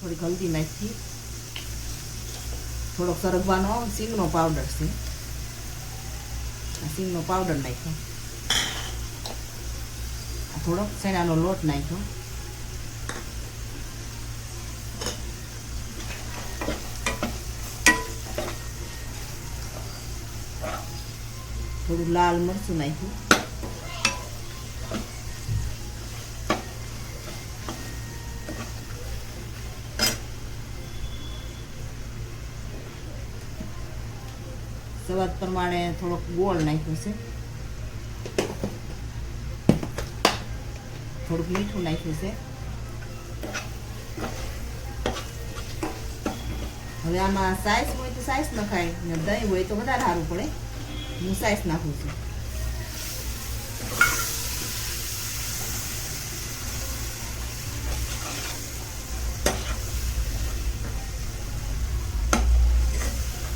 થોડી હલ્દી નાખી, થોડોક સરગવાનો સિંગનો પાવડર છે, સિંગનો પાવડર નાખ્યો, થોડોક ચણાનો લોટ નાખ્યો, થોડું લાલ મરચું નાખ્યું, સ્વાદ પ્રમાણે થોડોક ગોળ નાખ્યો છે, થોડુંક મીઠું નાખ્યું છે. હવે આમાં સાઈઝ હોય તો સાઈઝ નખાય ને દહીં હોય તો વધારે સારું પડે. હું સાઈઝ નાખું છું.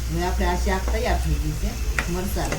હવે આપણે આ શાક તૈયાર થઈ ગયું છે મરચાં.